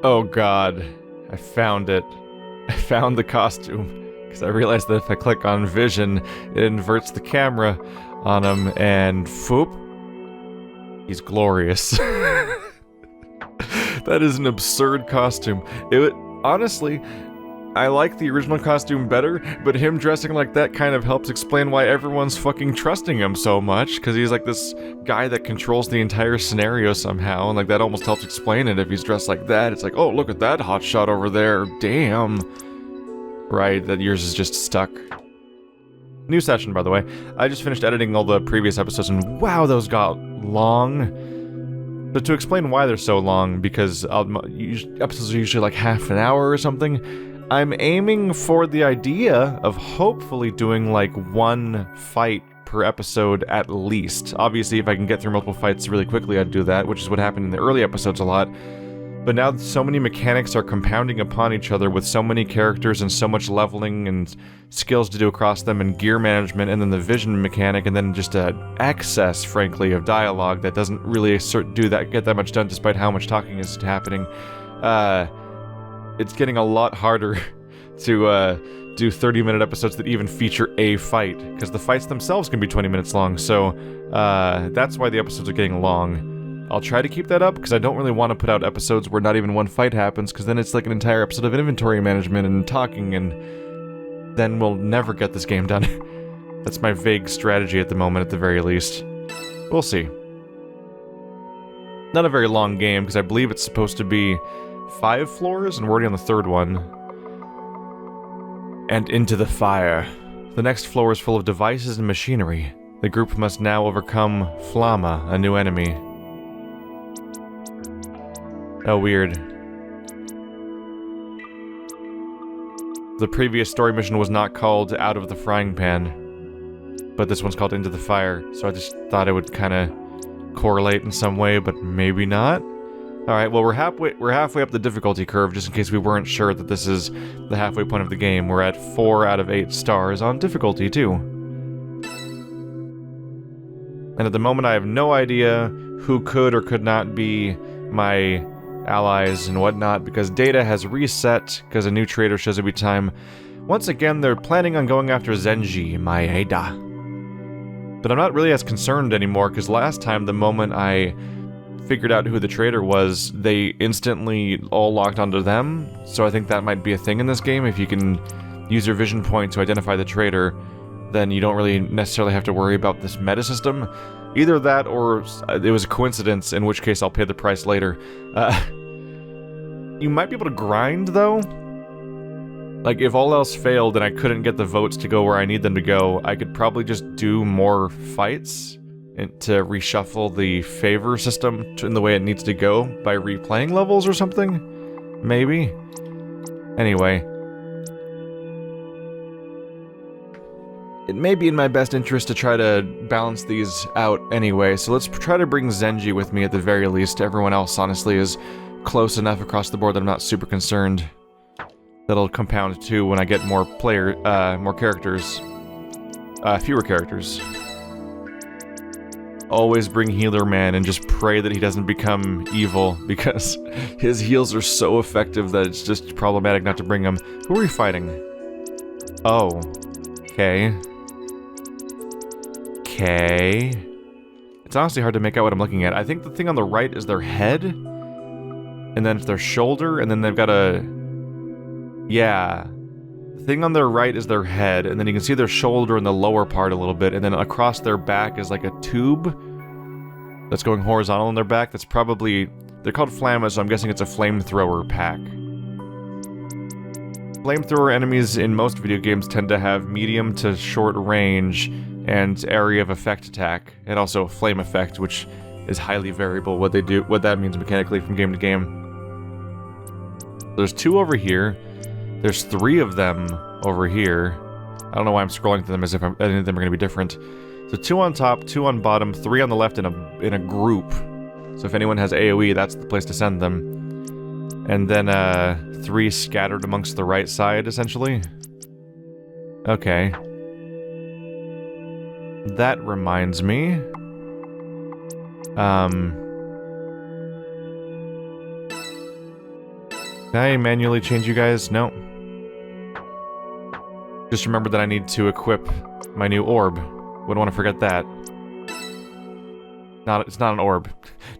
Oh god, I found it. I found the costume. Because I realized that if I click on vision, it inverts the camera on him, and foop. He's glorious. That is an absurd costume. Honestly, I like the original costume better, but him dressing like that kind of helps explain why everyone's fucking trusting him so much, because he's like this guy that controls the entire scenario somehow, and like that almost helps explain it if he's dressed like that. It's like, oh, look at that hotshot over there, damn. Right, that yours is just stuck. New session, by the way. I just finished editing all the previous episodes, and wow, those got long. But to explain why they're so long, because episodes are usually like half an hour or something, I'm aiming for the idea of hopefully doing like one fight per episode at least. Obviously, if I can get through multiple fights really quickly, I'd do that, which is what happened in the early episodes a lot. But now so many mechanics are compounding upon each other with so many characters and so much leveling and skills to do across them and gear management and then the vision mechanic and then just an excess, frankly, of dialogue that doesn't really get that much done despite how much talking is happening. It's getting a lot harder to do 30-minute episodes that even feature a fight, because the fights themselves can be 20 minutes long, so that's why the episodes are getting long. I'll try to keep that up, because I don't really want to put out episodes where not even one fight happens, because then it's like an entire episode of inventory management and talking, and then we'll never get this game done. That's my vague strategy at the moment, at the very least. We'll see. Not a very long game, because I believe it's supposed to be 5 floors, and we're already on the 3rd one. And into the fire. The next floor is full of devices and machinery. The group must now overcome Flamma, a new enemy. Oh, weird. The previous story mission was not called Out of the Frying Pan, but this one's called Into the Fire, so I just thought it would kind of correlate in some way, but maybe not. Alright, well we're halfway up the difficulty curve, just in case we weren't sure that this is the halfway point of the game. We're at 4 out of 8 stars on difficulty, too. And at the moment I have no idea who could or could not be my allies and whatnot, because data has reset, because a new traitor shows every time. Once again, they're planning on going after Zenji, my Ada. But I'm not really as concerned anymore, because last time, the moment I figured out who the traitor was, they instantly all locked onto them, so I think that might be a thing in this game. If you can use your vision point to identify the traitor, then you don't really necessarily have to worry about this meta system. Either that, or it was a coincidence, in which case I'll pay the price later. You might be able to grind, though. Like, if all else failed and I couldn't get the votes to go where I need them to go, I could probably just do more fights to reshuffle the favor system in the way it needs to go by replaying levels or something? Maybe? Anyway. It may be in my best interest to try to balance these out anyway, so let's try to bring Zenji with me at the very least. Everyone else, honestly, is close enough across the board that I'm not super concerned. That'll compound too when I get more characters. Fewer characters. Always bring Healer Man and just pray that he doesn't become evil, because his heals are so effective that it's just problematic not to bring him. Who are we fighting? Oh. Okay. Okay. It's honestly hard to make out what I'm looking at. I think the thing on the right is their head, and then it's their shoulder, and then they've got a... Yeah. The thing on their right is their head, and then you can see their shoulder in the lower part a little bit, and then across their back is like a tube that's going horizontal in their back. That's probably... They're called Flamma, so I'm guessing it's a flamethrower pack. Flamethrower enemies in most video games tend to have medium to short range and area of effect attack, and also flame effect, which is highly variable what that means mechanically from game to game. There's 2 over here. There's 3 of them over here. I don't know why I'm scrolling through them as if any of them are going to be different. So 2 on top, 2 on bottom, 3 on the left in a group. So if anyone has AoE, that's the place to send them. And then 3 scattered amongst the right side, essentially. Okay. That reminds me. Can I manually change you guys? No. Just remember that I need to equip my new orb. Wouldn't want to forget that. It's not an orb.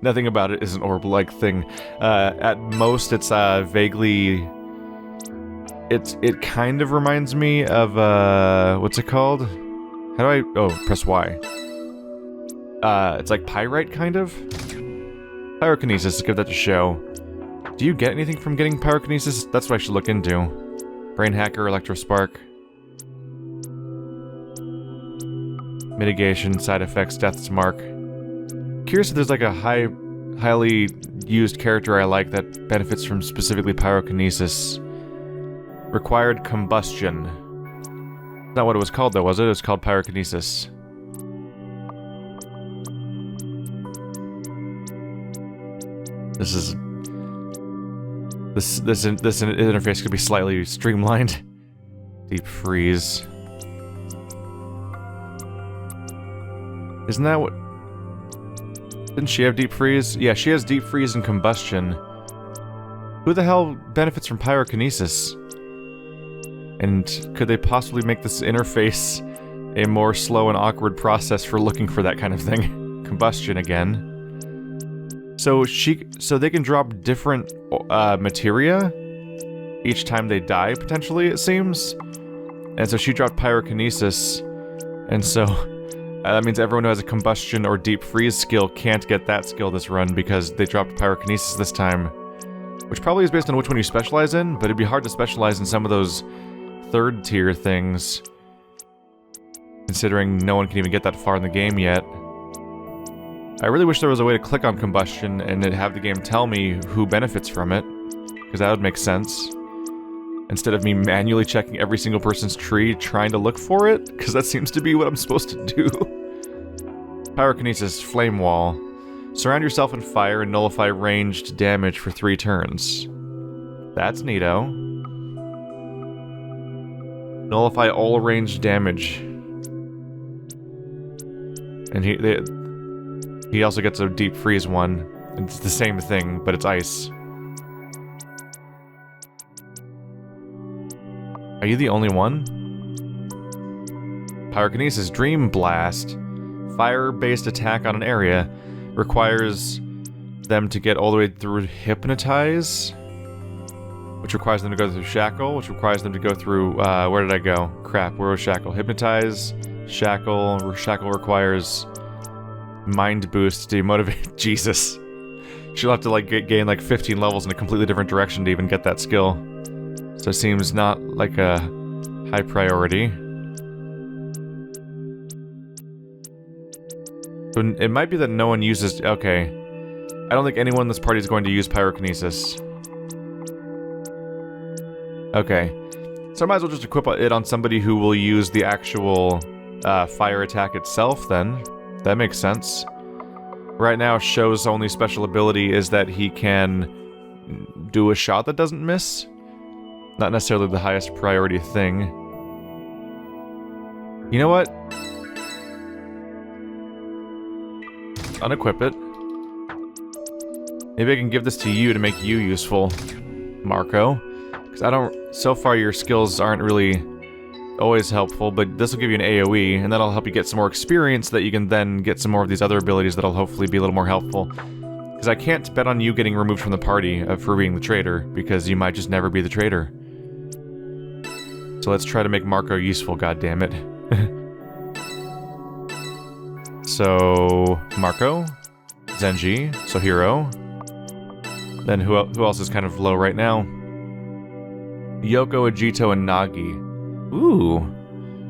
Nothing about it is an orb-like thing. At most, it's vaguely... It kind of reminds me of, what's it called? How do I... Oh, press Y. It's like pyrite, kind of? Pyrokinesis, give that to Sho. Do you get anything from getting pyrokinesis? That's what I should look into. Brain hacker, electrospark. Mitigation, side effects, death's mark. Curious if there's like a highly used character I like that benefits from specifically pyrokinesis. Required combustion. Not what it was called though, was it? It was called pyrokinesis. This interface could be slightly streamlined. Deep freeze. Isn't that what... Didn't she have deep freeze? Yeah, she has deep freeze and combustion. Who the hell benefits from pyrokinesis? And could they possibly make this interface a more slow and awkward process for looking for that kind of thing? Combustion again. So they can drop different materia each time they die, potentially, it seems. And so she dropped pyrokinesis, and so that means everyone who has a combustion or deep freeze skill can't get that skill this run because they dropped pyrokinesis this time. Which probably is based on which one you specialize in, but it'd be hard to specialize in some of those third tier things, considering no one can even get that far in the game yet. I really wish there was a way to click on combustion and then have the game tell me who benefits from it, because that would make sense. Instead of me manually checking every single person's tree trying to look for it, because that seems to be what I'm supposed to do. Pyrokinesis, flame wall. Surround yourself in fire and nullify ranged damage for 3 turns. That's neato. Nullify all ranged damage. And he also gets a deep freeze one. It's the same thing, but it's ice. Are you the only one? Pyrokinesis, Dream Blast. Fire-based attack on an area. Requires them to get all the way through Hypnotize. Which requires them to go through Shackle. Which requires them to go through, where did I go? Crap, where was Shackle? Hypnotize, Shackle. Shackle requires Mind Boost to demotivate. Jesus. She'll have to like gain like 15 levels in a completely different direction to even get that skill. So it seems not like a high priority. So it might be that no one uses... Okay. I don't think anyone in this party is going to use pyrokinesis. Okay. So I might as well just equip it on somebody who will use the actual fire attack itself then. That makes sense. Right now, Sho's only special ability is that he can do a shot that doesn't miss. Not necessarily the highest priority thing. You know what? Unequip it. Maybe I can give this to you to make you useful, Marco. Because I don't... So far, your skills aren't really always helpful, but this will give you an AoE, and that'll help you get some more experience so that you can then get some more of these other abilities that'll hopefully be a little more helpful. Because I can't bet on you getting removed from the party for being the traitor, because you might just never be the traitor. So let's try to make Marco useful, goddammit. So... Marco. Zenji. So Hero. Then who else is kind of low right now? Yoko, Ajito, and Nagi. Ooh.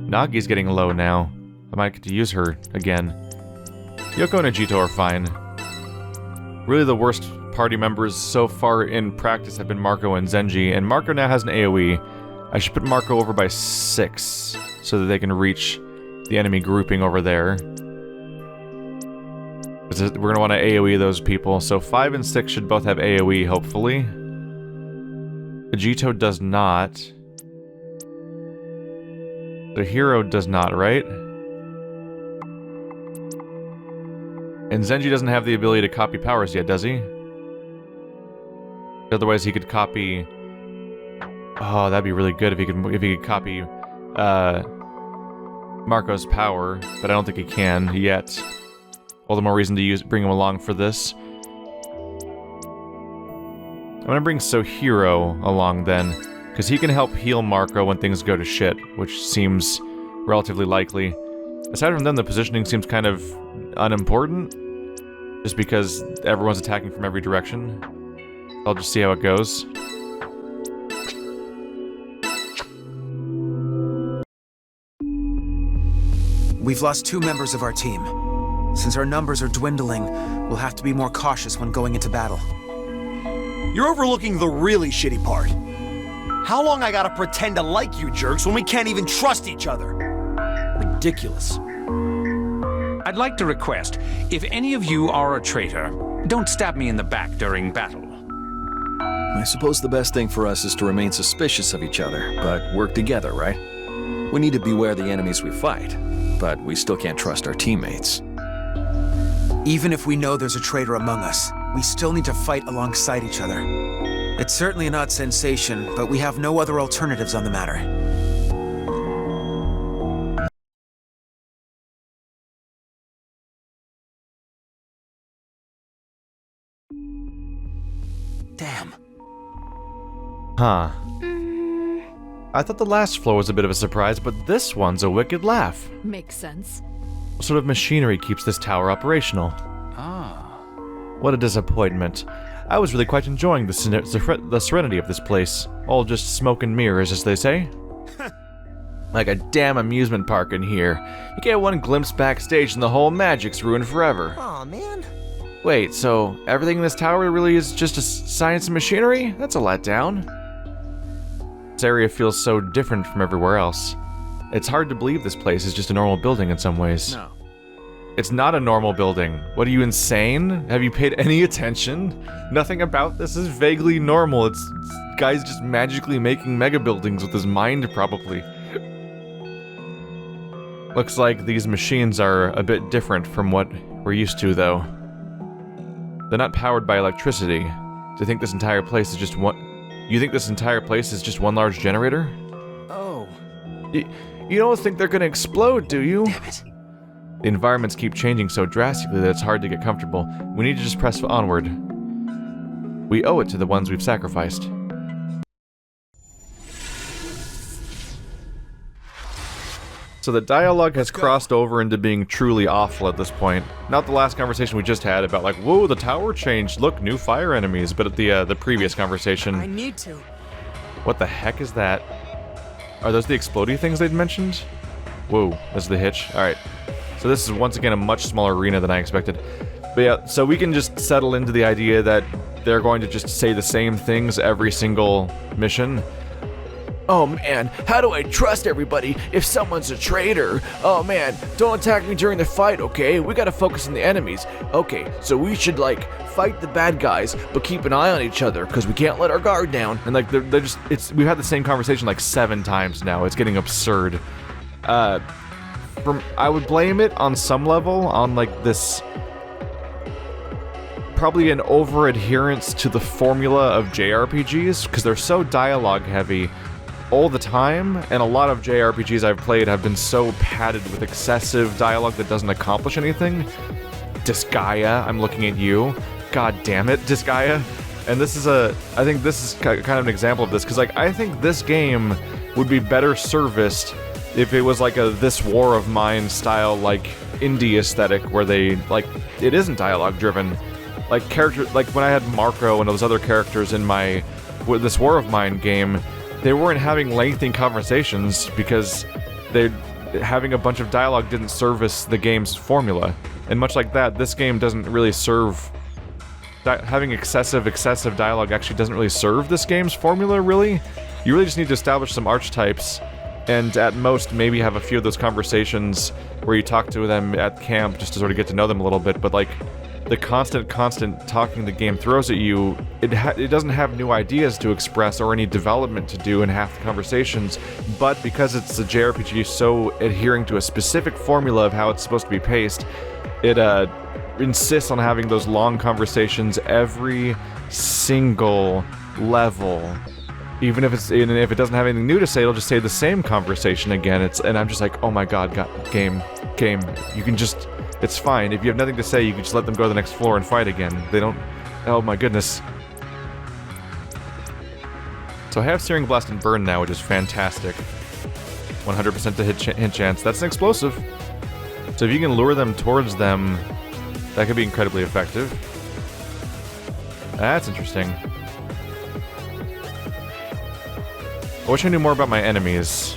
Nagi's getting low now. I might get to use her again. Yoko and Ajito are fine. Really the worst party members so far in practice have been Marco and Zenji, and Marco now has an AoE. I should put Marco over by 6, so that they can reach the enemy grouping over there. We're going to want to AoE those people, so 5 and 6 should both have AoE, hopefully. Ajito does not. The Hero does not, right? And Zenji doesn't have the ability to copy powers yet, does he? Otherwise, he could copy. Oh, that'd be really good if he could copy Marco's power, but I don't think he can yet. All the more reason to bring him along for this. I'm gonna bring Sohiro along then, because he can help heal Marco when things go to shit, which seems relatively likely. Aside from them, the positioning seems kind of unimportant, just because everyone's attacking from every direction. I'll just see how it goes. We've lost 2 members of our team. Since our numbers are dwindling, we'll have to be more cautious when going into battle. You're overlooking the really shitty part. How long I gotta pretend to like you jerks when we can't even trust each other? Ridiculous. I'd like to request, if any of you are a traitor, don't stab me in the back during battle. I suppose the best thing for us is to remain suspicious of each other, but work together, right? We need to beware the enemies we fight, but we still can't trust our teammates. Even if we know there's a traitor among us, we still need to fight alongside each other. It's certainly an odd sensation, but we have no other alternatives on the matter. Damn. Huh. I thought the last floor was a bit of a surprise, but this one's a wicked laugh. Makes sense. What sort of machinery keeps this tower operational? What a disappointment. I was really quite enjoying the serenity of this place. All just smoke and mirrors, as they say. Like a damn amusement park in here. You get one glimpse backstage and the whole magic's ruined forever. Aw, man. Wait, so everything in this tower really is just a science and machinery? That's a letdown. This area feels so different from everywhere else. It's hard to believe this place is just a normal building in some ways. No. It's not a normal building. What, are you insane? Have you paid any attention? Nothing about this is vaguely normal. It's guy's just magically making mega buildings with his mind, probably. Looks like these machines are a bit different from what we're used to, though. They're not powered by electricity. Do you think this entire place is just one... You think this entire place is just one large generator? Oh. You don't think they're gonna explode, do you? Damn it. The environments keep changing so drastically that it's hard to get comfortable. We need to just press onward. We owe it to the ones we've sacrificed. So the dialogue has crossed over into being truly awful at this point. Not the last conversation we just had about like, whoa, the tower changed, look, new fire enemies, but at the previous conversation. I need to. What the heck is that? Are those the explodey things they'd mentioned? Whoa, that's the hitch. Alright. So this is once again a much smaller arena than I expected. But yeah, so we can just settle into the idea that they're going to just say the same things every single mission. Oh man, how do I trust everybody if someone's a traitor? Oh man, don't attack me during the fight, okay? We gotta focus on the enemies. Okay, so we should like fight the bad guys, but keep an eye on each other because we can't let our guard down. And like they're just, we've had the same conversation like 7 times now. It's getting absurd. I would blame it on some level on like this, probably an over-adherence to the formula of JRPGs, because they're so dialogue heavy all the time, and a lot of JRPGs I've played have been so padded with excessive dialogue that doesn't accomplish anything. Disgaea, I'm looking at you. God damn it, Disgaea. And this is I think this is kind of an example of this, because like, I think this game would be better serviced if it was like a This War of Mine style, like, indie aesthetic, where they, like, it isn't dialogue driven. Like, like when I had Marco and those other characters in my This War of Mine game, they weren't having lengthy conversations because having a bunch of dialogue didn't service the game's formula. And much like that, this game doesn't really serve... having excessive dialogue actually doesn't really serve this game's formula, really. You really just need to establish some archetypes, and at most maybe have a few of those conversations where you talk to them at camp just to sort of get to know them a little bit, but like, the constant talking the game throws at you, it doesn't have new ideas to express or any development to do in half the conversations, but because it's a JRPG so adhering to a specific formula of how it's supposed to be paced, it insists on having those long conversations every single level. Even if it doesn't have anything new to say, it'll just say the same conversation again. And I'm just like, oh my god, game. You can just, it's fine. If you have nothing to say, you can just let them go to the next floor and fight again. They don't, oh my goodness. So I have Searing Blast and Burn now, which is fantastic. 100% to hit chance. That's an explosive. So if you can lure them towards them, that could be incredibly effective. That's interesting. I wish I knew more about my enemies.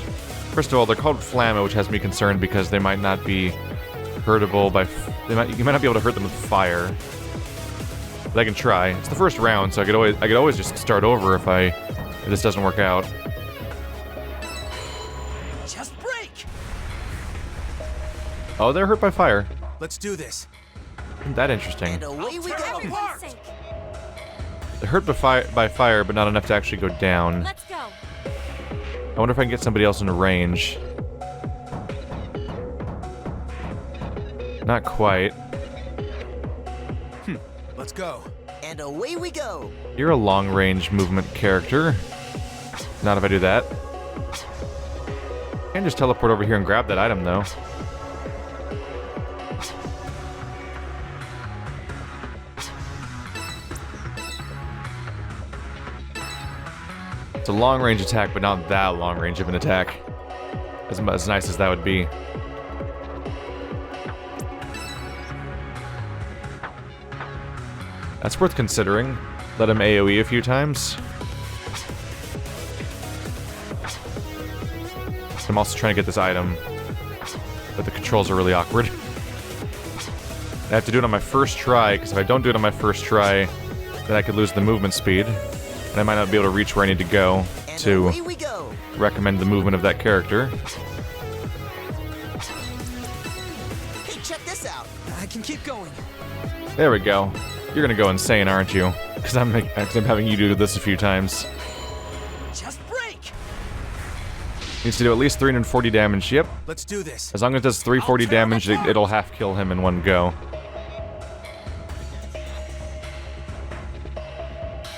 First of all, they're called Flamma, which has me concerned because they might not be hurtable by... you might not be able to hurt them with fire. But I can try. It's the first round, so I could always just start over if this doesn't work out. Just break! Oh, they're hurt by fire. Let's do this. Isn't that interesting? And away we go! They're hurt by fire, but not enough to actually go down. Let's go. I wonder if I can get somebody else into range. Not quite. Let's go. And away we go! You're a long-range movement character. Not if I do that. I can just teleport over here and grab that item, though. It's a long-range attack, but not that long-range of an attack. As nice as that would be. That's worth considering. Let him AoE a few times. I'm also trying to get this item, but the controls are really awkward. I have to do it on my first try, because if I don't do it on my first try, then I could lose the movement speed. And I might not be able to reach where I need to go to recommend the movement of that character. Hey, check this out! I can keep going. There we go. You're gonna go insane, aren't you? Because I'm having you do this a few times. Just break! Needs to do at least 340 damage. Yep. Let's do this. As long as it does 340 damage, it'll half kill him in one go.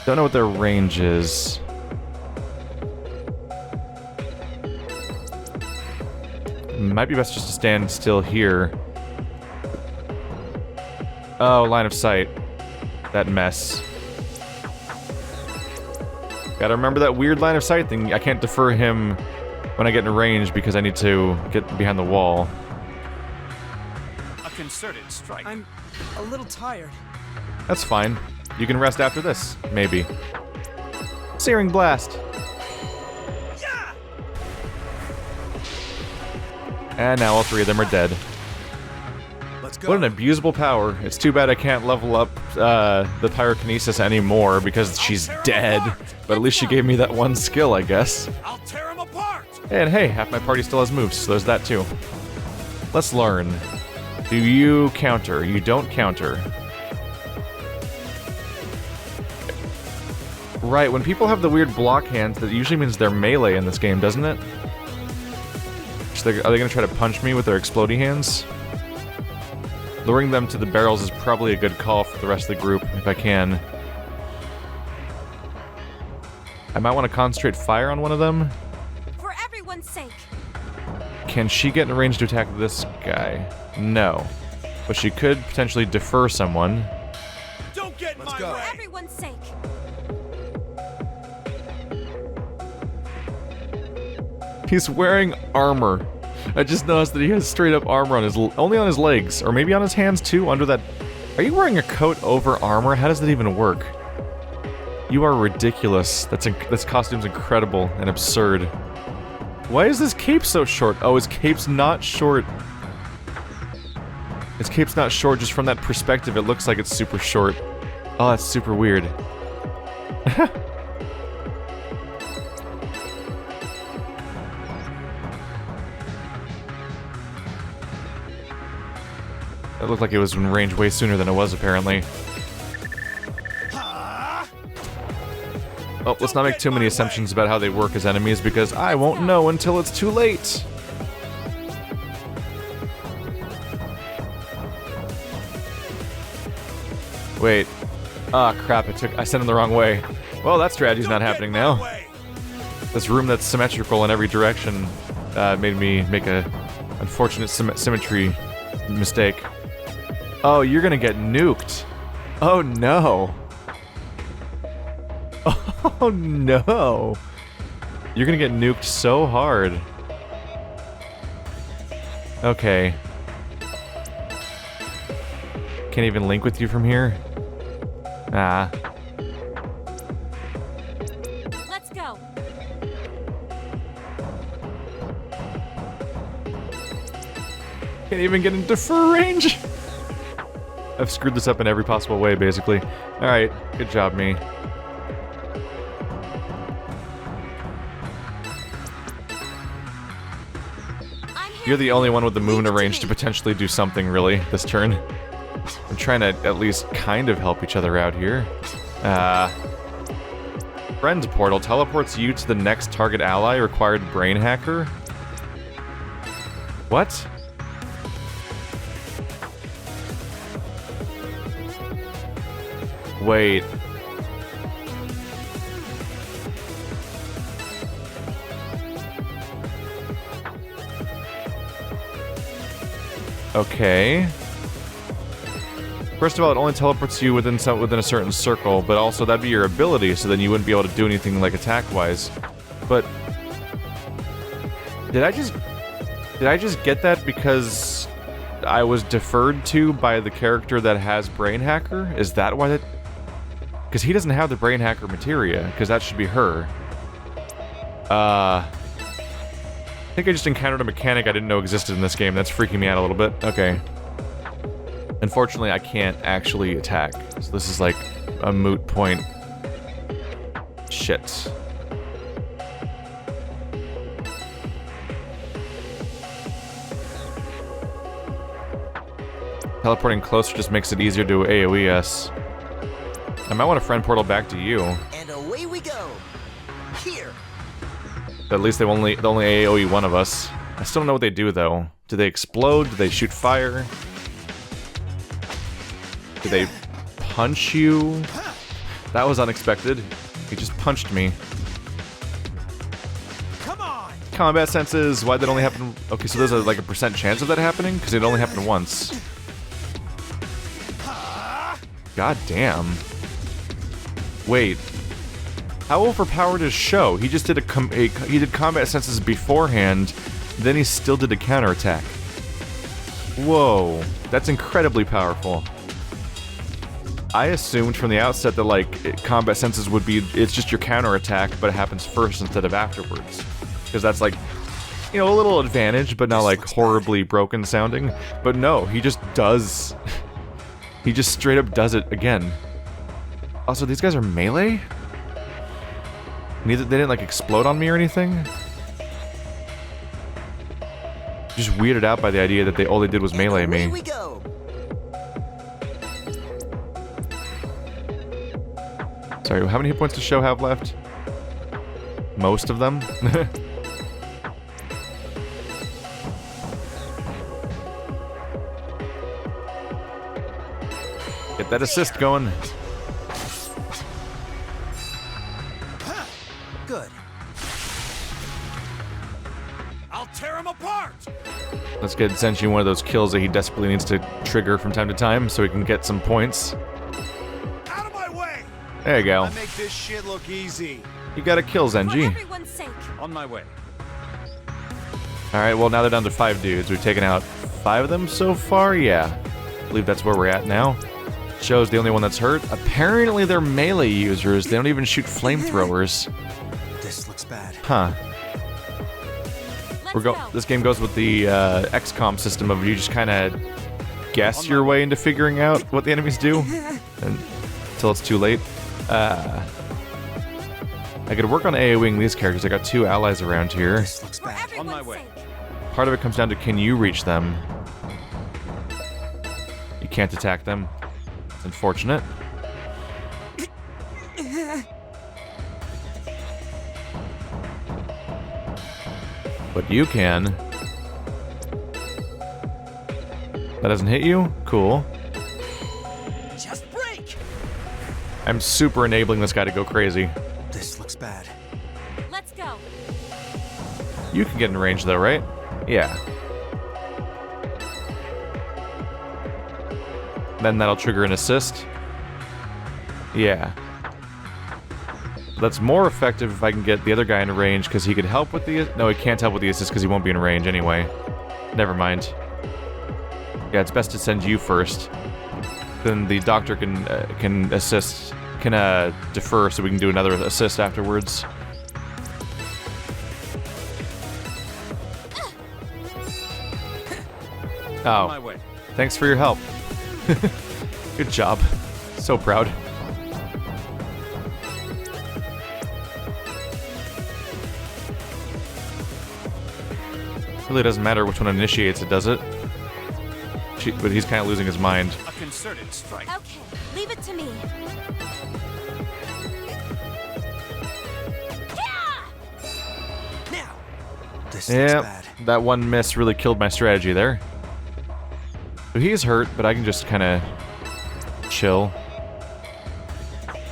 Don't know what their range is. Might be best just to stand still here. Oh, line of sight. That mess. Gotta remember that weird line of sight thing. I can't defer him when I get in range because I need to get behind the wall. A concerted strike. I'm a little tired. That's fine. You can rest after this, maybe. Searing Blast. And now all three of them are dead. Let's go. What an abusable power. It's too bad I can't level up the pyrokinesis anymore because she's dead. But at least she gave me that one skill, I guess. I'll tear him apart! And hey, half my party still has moves, so there's that too. Let's learn. Do you counter? You don't counter. Right, when people have the weird block hands, that usually means they're melee in this game, doesn't it? So are they gonna try to punch me with their explodey hands? Luring them to the barrels is probably a good call for the rest of the group, if I can. I might want to concentrate fire on one of them. For everyone's sake. Can she get in range to attack this guy? No. But she could potentially defer someone. Don't get in my way! For everyone's sake. He's wearing armor. I just noticed that he has straight up armor on his only on his legs, or maybe on his hands too. Under that, are you wearing a coat over armor? How does that even work? You are ridiculous. This costume's incredible and absurd. Why is this cape so short? Oh, his cape's not short. His cape's not short. Just from that perspective, it looks like it's super short. Oh, that's super weird. It looked like it was in range way sooner than it was, apparently. Oh, let's not make too many assumptions about how they work as enemies, because I won't know until it's too late! Wait. Ah, crap, I sent him the wrong way. Well, that strategy's not happening now. This room that's symmetrical in every direction made me make a unfortunate symmetry mistake. Oh, you're gonna get nuked. Oh no. Oh no. You're gonna get nuked so hard. Okay. Can't even link with you from here? Ah. Let's go. Can't even get into fur range. I've screwed this up in every possible way, basically. Alright, good job, me. You're the only one with the movement range to potentially do something, really, this turn. I'm trying to at least kind of help each other out here. Friend portal teleports you to the next target ally, required brain hacker. What? Wait. Okay. First of all, it only teleports you within a certain circle, but also that'd be your ability, so then you wouldn't be able to do anything like attack-wise. But did I just get that because I was deferred to by the character that has Brain Hacker? Is that why that? Because he doesn't have the Brain Hacker materia, because that should be her. I think I just encountered a mechanic I didn't know existed in this game. That's freaking me out a little bit. Okay. Unfortunately, I can't actually attack. So this is like a moot point. Shit. Teleporting closer just makes it easier to AoE us. I might want to friend portal back to you. And away we go. Here. At least they'll only AoE one of us. I still don't know what they do though. Do they explode? Do they shoot fire? Do they punch you? That was unexpected. He just punched me. Come on! Combat senses. Why'd that only happen? Okay, so there's like a % chance of that happening because it only happened once. God damn. Wait. How overpowered is Sho? He just did he did combat senses beforehand, then he still did a counterattack. Whoa, that's incredibly powerful. I assumed from the outset that like combat senses would be it's just your counterattack, but it happens first instead of afterwards, because that's like, you know, a little advantage, but not like horribly broken sounding. But no, he just does. He just straight up does it again. Also, these guys are melee? They didn't like explode on me or anything? Just weirded out by the idea that all they did was melee me. Here we go. Sorry, how many hit points does Sho have left? Most of them? Get that assist going. Good. I'll tear him apart! Let's get Senshi one of those kills that he desperately needs to trigger from time to time so he can get some points. Out of my way! There you go. I make this shit look easy. You got a kill, For Zenji. everyone's sake. On my way. Alright, well now they're down to 5 dudes. We've taken out 5 of them so far? Yeah. I believe that's where we're at now. Sho's the only one that's hurt. Apparently they're melee users. They don't even shoot flamethrowers. This looks bad. Huh. Let's go. This game goes with the XCOM system of you just kind of guess your way into figuring out what the enemies do until it's too late. I could work on AoEing these characters. I got 2 allies around here. This looks For bad. everyone's my way. sake. Part of it comes down to can you reach them? You can't attack them. It's unfortunate. But you can. That doesn't hit you? Cool. Just break. I'm super enabling this guy to go crazy. This looks bad. Let's go. You can get in range though, right? Yeah. Then that'll trigger an assist. Yeah. That's more effective if I can get the other guy in range, because he could help with the... No, he can't help with the assist because he won't be in range anyway. Never mind. Yeah, it's best to send you first. Then the doctor can assist, can defer, so we can do another assist afterwards. Oh, My way. thanks for your help. Good job. So proud. Really doesn't matter which one initiates it, does it? But he's kind of losing his mind. A concerted strike. Okay, leave it to me. Now! This looks Yeah, bad. that one miss really killed my strategy there. So he's hurt, but I can just kind of chill.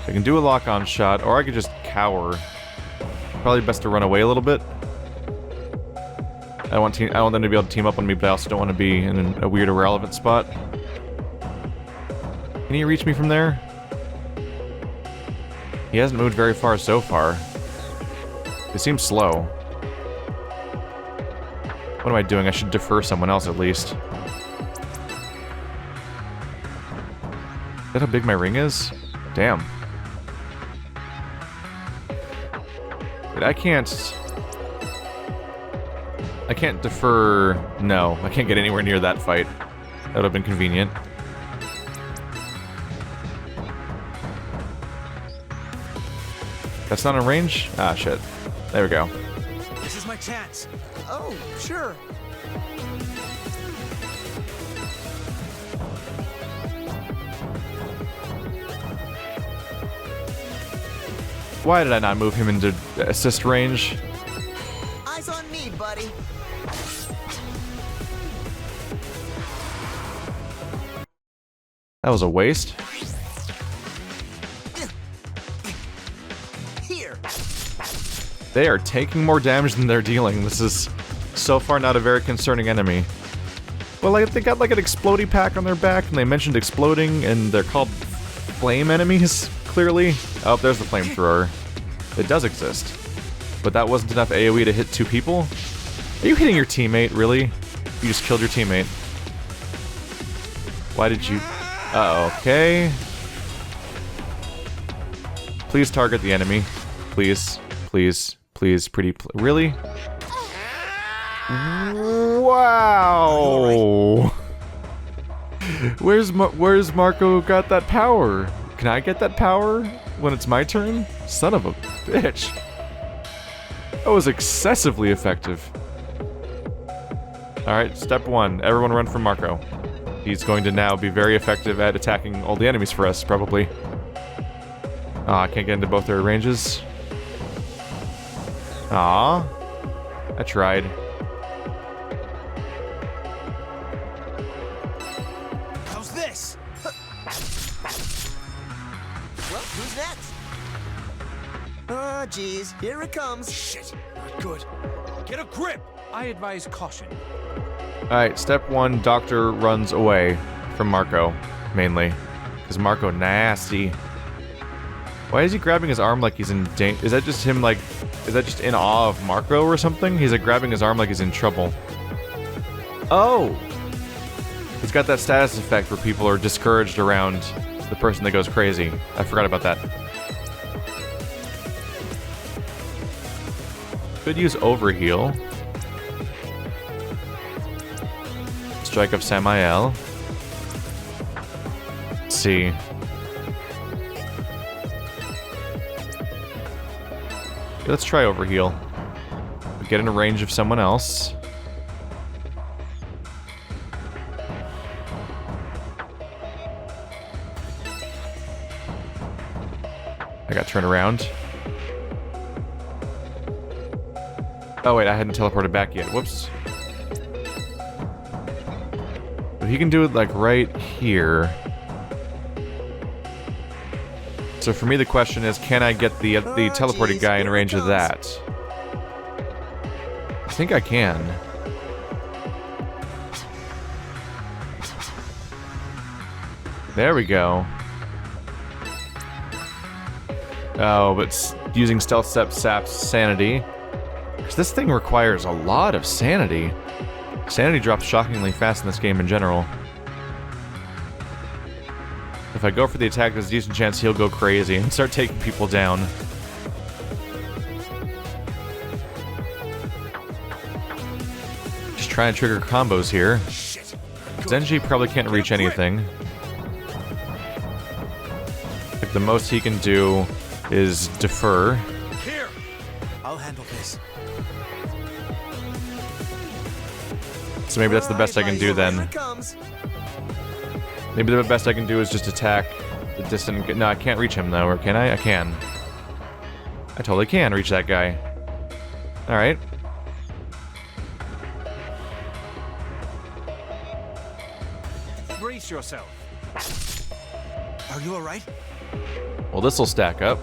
I can do a lock-on shot, or I could just cower. Probably best to run away a little bit. I want them to be able to team up on me, but I also don't want to be in a weird, irrelevant spot. Can he reach me from there? He hasn't moved very far so far. He seems slow. What am I doing? I should defer someone else at least. Is that how big my ring is? Damn. Wait, I can't defer... No, I can't get anywhere near that fight. That would have been convenient. That's not in range? Ah, shit. There we go. This is my chance. Oh, sure. Why did I not move him into assist range? Eyes on me, buddy. That was a waste. Here. They are taking more damage than they're dealing. This is so far not a very concerning enemy. Well, like, they got like an explodey pack on their back, and they mentioned exploding, and they're called flame enemies, clearly. Oh, there's the flamethrower. It does exist. But that wasn't enough AoE to hit 2 people? Are you hitting your teammate, really? You just killed your teammate. Why did you... Uh-oh, okay. Please target the enemy. Please, please, please, really? Wow! Where's Marco got that power? Can I get that power when it's my turn? Son of a bitch. That was excessively effective. Alright, step 1. Everyone run from Marco. He's going to now be very effective at attacking all the enemies for us, probably. Ah, I can't get into both their ranges. Ah, I tried. How's this? Well, who's next? Oh, geez. Here it comes. Shit, not good. Get a grip! I advise caution. Alright, step 1, Doctor runs away from Marco, mainly. Because Marco nasty. Why is he grabbing his arm like he's in danger? Is that just him, like... Is that just in awe of Marco or something? He's like grabbing his arm like he's in trouble. Oh! He's got that status effect where people are discouraged around the person that goes crazy. I forgot about that. Could use overheal. Strike of Samael. Let's see. Let's try overheal. Get in a range of someone else. I got turned around. Oh wait, I hadn't teleported back yet. Whoops. But he can do it like right here. So for me, the question is, can I get the teleported guy in range of that? I think I can. There we go. Oh, but using stealth step saps sanity. Because this thing requires a lot of sanity. Sanity drops shockingly fast in this game in general. If I go for the attack, there's a decent chance he'll go crazy and start taking people down. Just trying to trigger combos here. Zenji probably can't reach anything. Like the most he can do is defer. Here, I'll handle this. So maybe that's the best I can do then. Here it comes. Maybe the best I can do is just attack the distant... No, I can't reach him though, or can I? I can. I totally can reach that guy. Alright. Brace yourself. Are you alright? Well, this'll stack up.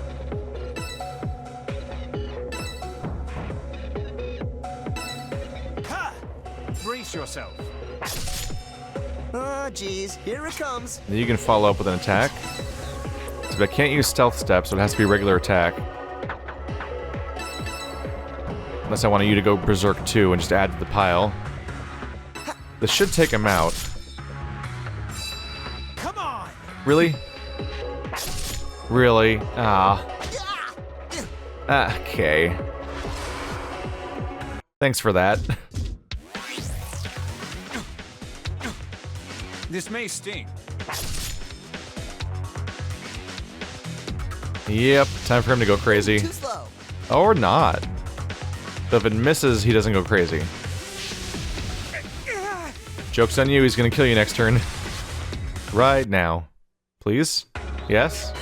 Ha! Brace yourself. Oh, geez, here it comes. Then you can follow up with an attack. But I can't use stealth steps, so it has to be a regular attack. Unless I want you to go berserk too and just add to the pile. This should take him out. Come on! Really? Really? Ah. Okay. Thanks for that. This may sting. Yep, time for him to go crazy. Too slow. Or not. But if it misses, he doesn't go crazy. Joke's on you, he's gonna kill you next turn. Right now. Please? Yes?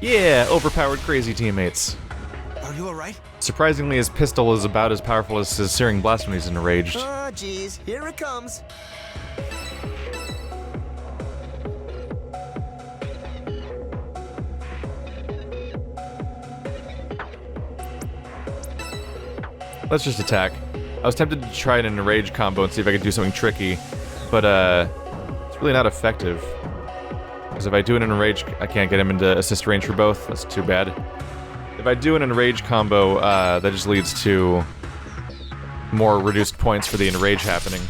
Yeah, overpowered crazy teammates. Are you alright? Surprisingly, his pistol is about as powerful as his searing blast when he's enraged. Oh, geez, here it comes. Let's just attack. I was tempted to try an enrage combo and see if I could do something tricky, but it's really not effective. Because if I do an enrage, I can't get him into assist range for both. That's too bad. If I do an enrage combo, that just leads to more reduced points for the enrage happening.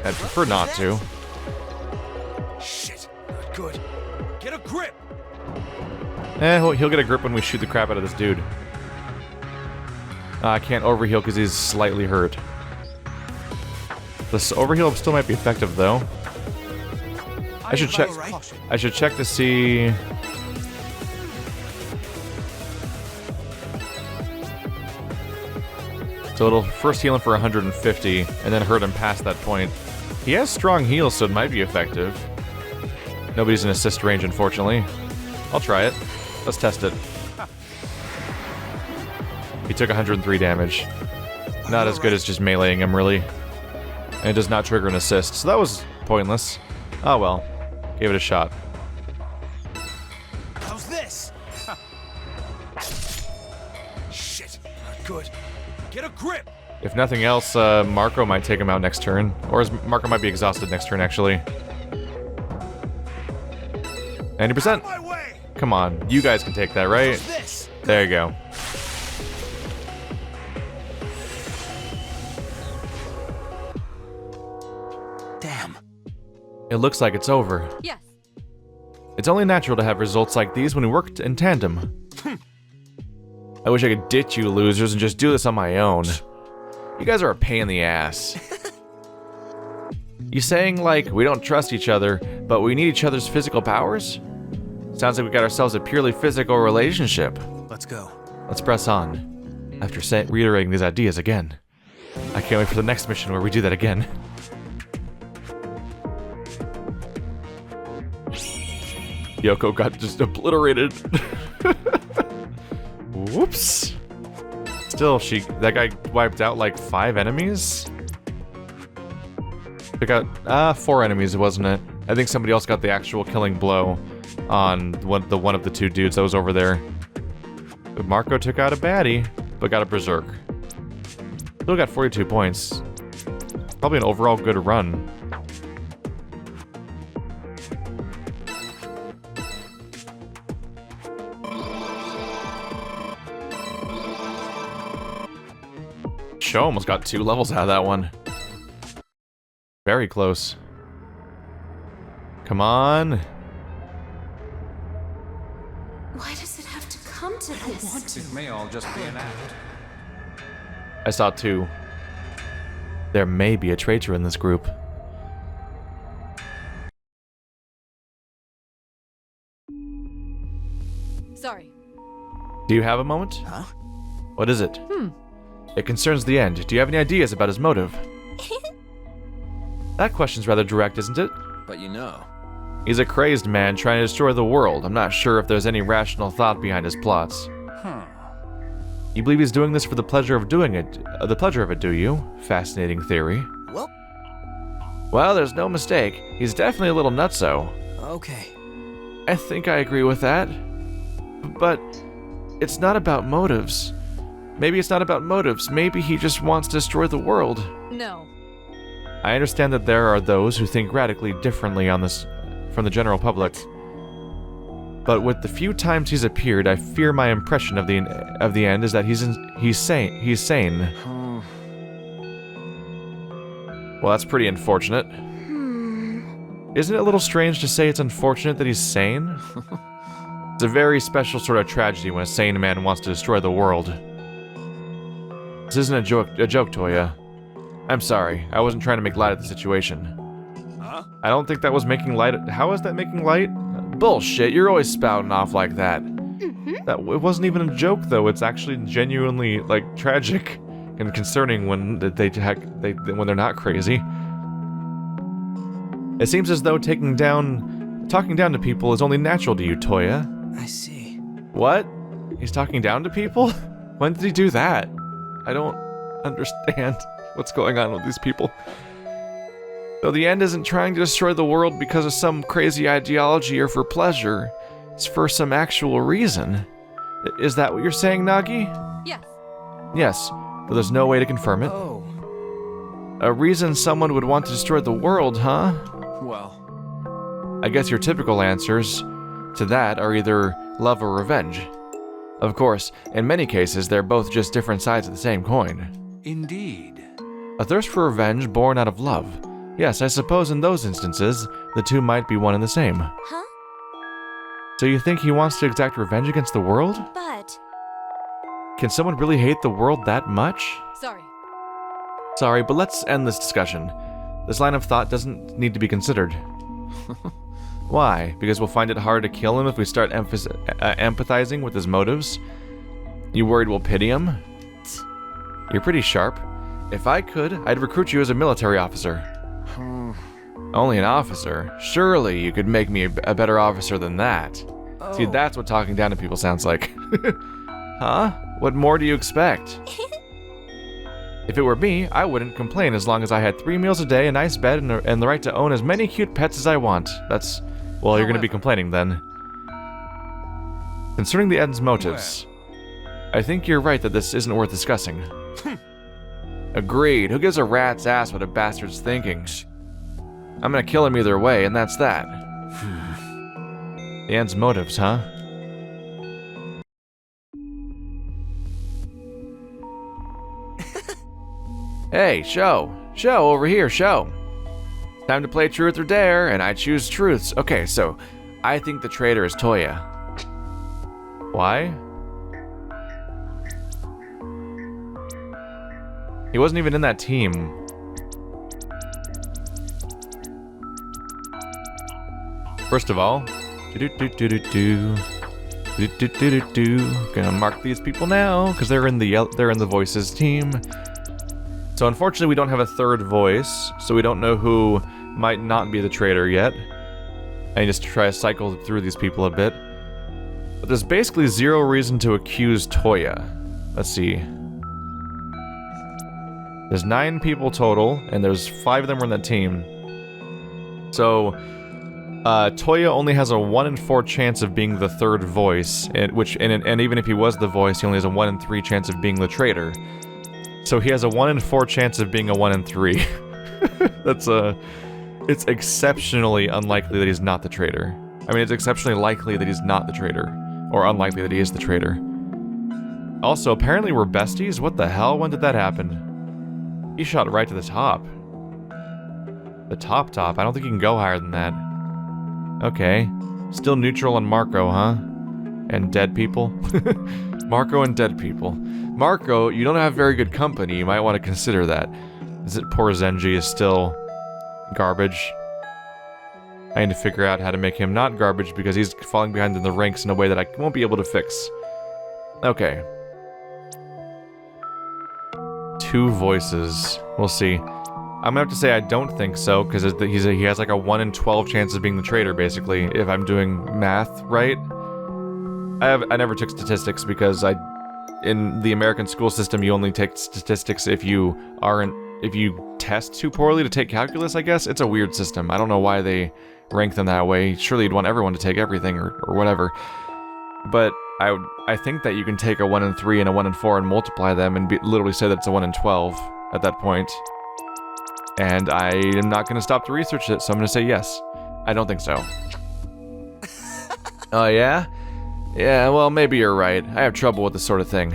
I'd prefer not to. Shit, not good. Get a grip! He'll get a grip when we shoot the crap out of this dude. I can't overheal because he's slightly hurt. This overheal still might be effective though. I should check. I should check to see. So it'll first heal him for 150 and then hurt him past that point. He has strong heals, so it might be effective. Nobody's in assist range, unfortunately. I'll try it. Let's test it. He took 103 damage. Not as good as just meleeing him, really. And it does not trigger an assist, so that was pointless. Oh well. Gave it a shot. How's this? Shit, not good. Get a grip! If nothing else, Marco might take him out next turn. Or Marco might be exhausted next turn, actually. 90%! My way! Come on, you guys can take that, right? How's this? There you go. Damn. It looks like it's over. Yes. It's only natural to have results like these when we work in tandem. I wish I could ditch you losers and just do this on my own. You guys are a pain in the ass. You saying, like, we don't trust each other, but we need each other's physical powers? Sounds like we got ourselves a purely physical relationship. Let's go. Let's press on. After reiterating these ideas again. I can't wait for the next mission where we do that again. Yoko got just obliterated. Whoops. Still, that guy wiped out like 5 enemies? Took out 4 enemies, wasn't it? I think somebody else got the actual killing blow on one of the two dudes that was over there. But Marco took out a baddie, but got a berserk. Still got 42 points. Probably an overall good run. Sho almost got 2 levels out of that one. Very close. Come on. Why does it have to come to this? It may all just be an act. I saw 2. There may be a traitor in this group. Sorry. Do you have a moment? Huh? What is it? It concerns the end. Do you have any ideas about his motive? That question's rather direct, isn't it? But you know. He's a crazed man trying to destroy the world. I'm not sure if there's any rational thought behind his plots. You believe he's doing this for the pleasure of doing it? Do you? Fascinating theory. Well, there's no mistake. He's definitely a little nutso. Okay. I think I agree with that. But it's not about motives. Maybe it's not about motives. Maybe he just wants to destroy the world. No. I understand that there are those who think radically differently on this from the general public. But with the few times he's appeared, I fear my impression of the end is that he's sane. Well, that's pretty unfortunate. Isn't it a little strange to say it's unfortunate that he's sane? It's a very special sort of tragedy when a sane man wants to destroy the world. This isn't a joke, Toya. I'm sorry, I wasn't trying to make light of the situation. Huh? I don't think that was making light. How is that making light? Bullshit, you're always spouting off like that. That it wasn't even a joke, though. It's actually genuinely, like, tragic and concerning when when they're not crazy. It seems as though talking down to people is only natural to you, Toya. I see. What? He's talking down to people? When did he do that? I don't understand what's going on with these people. Though the end isn't trying to destroy the world because of some crazy ideology or for pleasure, it's for some actual reason. Is that what you're saying, Nagi? Yes. Yes, but there's no way to confirm it. Oh. A reason someone would want to destroy the world, huh? Well, I guess your typical answers to that are either love or revenge. Of course, in many cases, they're both just different sides of the same coin. Indeed. A thirst for revenge born out of love. Yes, I suppose in those instances, the two might be one and the same. Huh? So you think he wants to exact revenge against the world? But... Can someone really hate the world that much? Sorry. Sorry, but let's end this discussion. This line of thought doesn't need to be considered. Why? Because we'll find it hard to kill him if we start empathizing with his motives? You worried we'll pity him? You're pretty sharp. If I could, I'd recruit you as a military officer. Only an officer? Surely you could make me a better officer than that. Oh. See, that's what talking down to people sounds like. Huh? What more do you expect? If it were me, I wouldn't complain as long as I had 3 meals a day, a nice bed, and the right to own as many cute pets as I want. That's... well, you're gonna be complaining then. Concerning the end's motives, I think you're right that this isn't worth discussing. Agreed. Who gives a rat's ass what a bastard's thinking? I'm gonna kill him either way, and that's that. The end's motives, huh? Hey, Sho, over here, Sho. Time to play Truth or Dare, and I choose truths. Okay, so, I think the traitor is Toya. Why? He wasn't even in that team. First of all, gonna mark these people now, because they're in the voices team. So unfortunately we don't have a third voice, so we don't know who might not be the traitor yet. I just try to cycle through these people a bit. But there's basically 0 reason to accuse Toya. Let's see. There's 9 people total, and there's 5 of them were in that team. So, Toya only has a 1 in 4 chance of being the third voice, and even if he was the voice, he only has a 1 in 3 chance of being the traitor. So he has a 1 in 4 chance of being a 1 in 3. It's exceptionally unlikely that he's not the traitor. I mean, it's exceptionally likely that he's not the traitor, or unlikely that he is the traitor. Also, apparently we're besties? What the hell? When did that happen? He shot right to the top. The top? I don't think you can go higher than that. Okay. Still neutral on Marco, huh? And dead people? Marco and dead people. Marco, you don't have very good company. You might want to consider that. Is it poor Zenji is still garbage? I need to figure out how to make him not garbage because he's falling behind in the ranks in a way that I won't be able to fix. Okay. 2 voices. We'll see. I'm gonna have to say I don't think so, because he has like a 1 in 12 chance of being the traitor, basically, if I'm doing math right. I never took statistics because in the American school system you only take statistics if you test too poorly to take calculus, I guess. It's a weird system. I don't know why they rank them that way. Surely you'd want everyone to take everything or whatever. But I think that you can take a 1 in 3 and a 1 in 4 and multiply them and literally say that it's a 1 in 12 at that point. And I am not going to stop to research it, so I'm going to say yes. I don't think so. Oh, yeah? Yeah, well, maybe you're right. I have trouble with this sort of thing.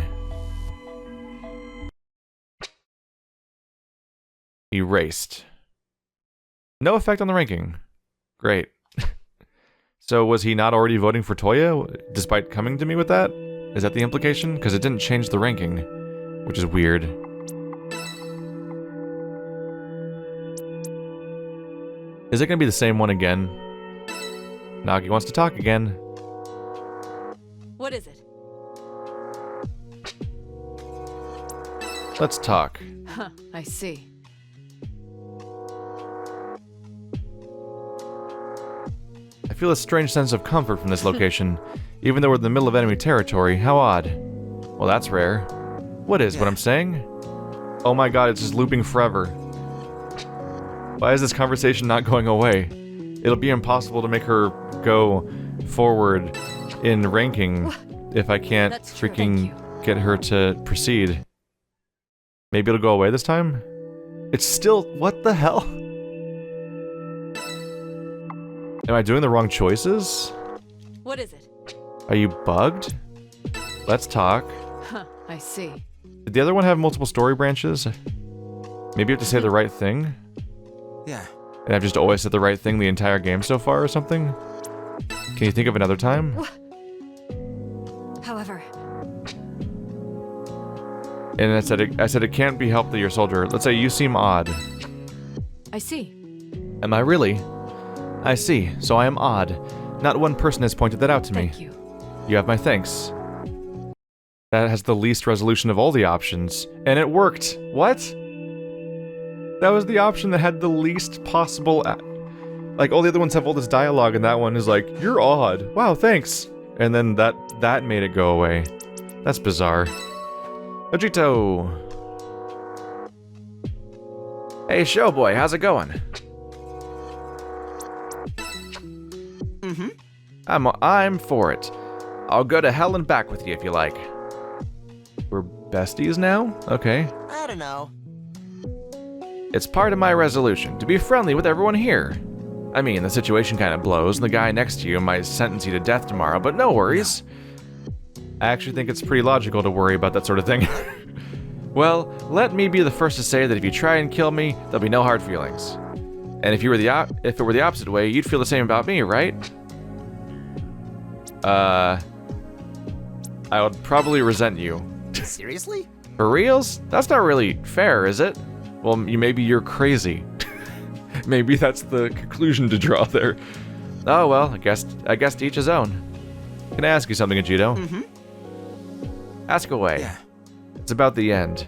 Erased. No effect on the ranking. Great. So was he not already voting for Toya, despite coming to me with that? Is that the implication? Because it didn't change the ranking, which is weird. Is it going to be the same one again? Nagi wants to talk again. What is it? Let's talk. Huh, I see. I feel a strange sense of comfort from this location, even though we're in the middle of enemy territory. How odd. Well, that's rare. What is what I'm saying? Oh my god, it's just looping forever. Why is this conversation not going away? It'll be impossible to make her go forward in ranking if I can't freaking get her to proceed. Maybe it'll go away this time? It's still... what the hell? Am I doing the wrong choices? What is it? Are you bugged? Let's talk. Huh, I see. Did the other one have multiple story branches? Maybe you have to say the right thing? Yeah. And I've just always said the right thing the entire game so far or something? Can you think of another time? However... And I said it can't be helped that you're a soldier. Let's say you seem odd. I see. Am I really? I see. So I am odd. Not one person has pointed that out to me. Thank you. You have my thanks. That has the least resolution of all the options. And it worked. What? That was the option that had the least possible... like, all the other ones have all this dialogue, and that one is like, you're odd. Wow, thanks. And then that made it go away. That's bizarre. Ojito! Hey, Showboy, how's it going? I'm for it. I'll go to hell and back with you if you like. We're besties now? Okay. I don't know. It's part of my resolution to be friendly with everyone here. I mean, the situation kind of blows, and the guy next to you might sentence you to death tomorrow, but no worries. I actually think it's pretty logical to worry about that sort of thing. Well, let me be the first to say that if you try and kill me, there'll be no hard feelings. And if it were the opposite way, you'd feel the same about me, right? I would probably resent you. Seriously? For reals? That's not really fair, is it? Well, maybe you're crazy. Maybe that's the conclusion to draw there. Oh well, I guess to each his own. Can I ask you something, Ajito? Ask away. Yeah. It's about the end.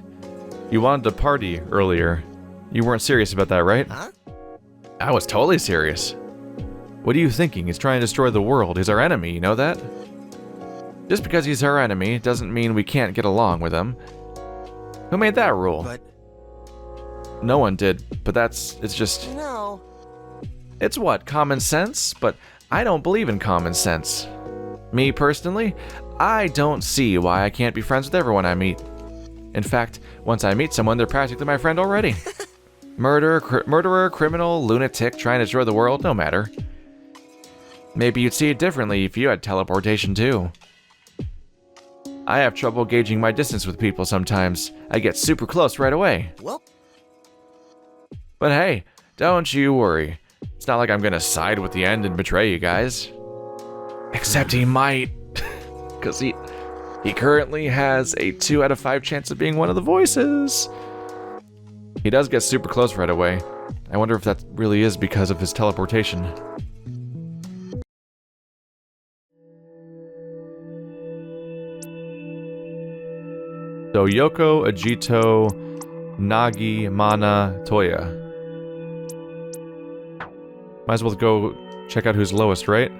You wanted to party earlier. You weren't serious about that, right? Huh? I was totally serious. What are you thinking? He's trying to destroy the world. He's our enemy, you know that? Just because he's our enemy doesn't mean we can't get along with him. Who made that rule? But No one did, but it's just... No. It's what, common sense? But I don't believe in common sense. Me personally, I don't see why I can't be friends with everyone I meet. In fact, once I meet someone, they're practically my friend already. Murderer, criminal, lunatic, trying to destroy the world, no matter. Maybe you'd see it differently if you had teleportation too. I have trouble gauging my distance with people sometimes. I get super close right away. Well, But hey, don't you worry. It's not like I'm gonna side with the end and betray you guys. Except he might. Because he currently has a 2 out of 5 chance of being one of the voices. He does get super close right away. I wonder if that really is because of his teleportation. So Yoko, Ajito, Nagi, Mana, Toya. Might as well go check out who's lowest, right?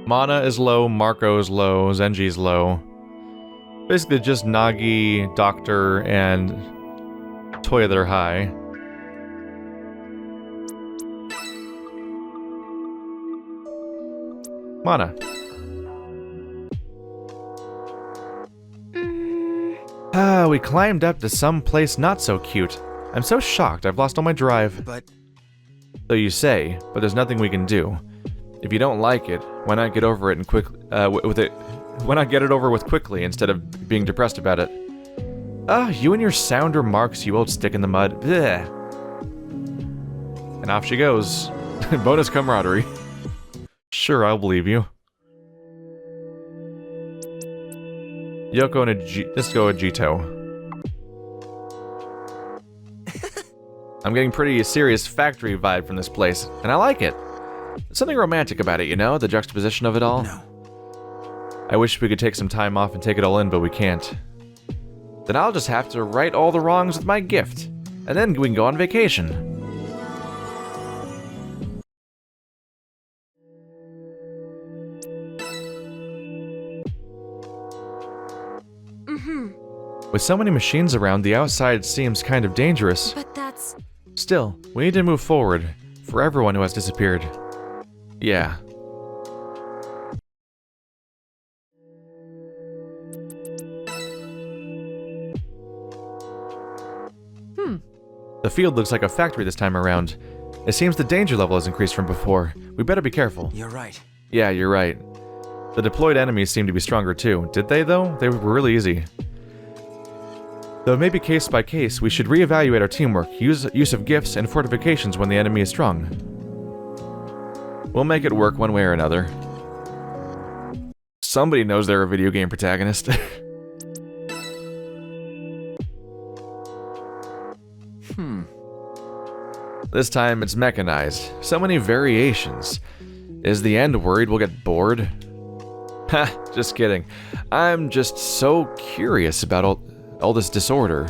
Mana is low, Marco is low, Zenji is low. Basically just Nagi, Doctor, and Toya that are high. Mana. We climbed up to some place not so cute. I'm so shocked, I've lost all my drive. But So you say, but there's nothing we can do. If you don't like it, why not get over it and why not get it over with quickly instead of being depressed about it? You and your sounder marks, you old stick in the mud. Blech. And off she goes. Bonus camaraderie. Sure, I'll believe you. Yoko and let's go Ajito. I'm getting pretty serious factory vibe from this place, and I like it. There's something romantic about it, you know, the juxtaposition of it all. no. I wish we could take some time off and take it all in, but we can't. Then I'll just have to right all the wrongs with my gift, and then we can go on vacation. With so many machines around, the outside seems kind of dangerous. But that's... Still, we need to move forward, for everyone who has disappeared. Yeah. The field looks like a factory this time around. It seems the danger level has increased from before. We better be careful. You're right. Yeah, you're right. The deployed enemies seem to be stronger too. Did they, though? They were really easy. Though maybe case by case, we should reevaluate our teamwork, use of gifts and fortifications when the enemy is strong. We'll make it work one way or another. Somebody knows they're a video game protagonist. This time it's mechanized. So many variations. Is the end worried we'll get bored? Ha, just kidding. I'm just so curious about all this disorder.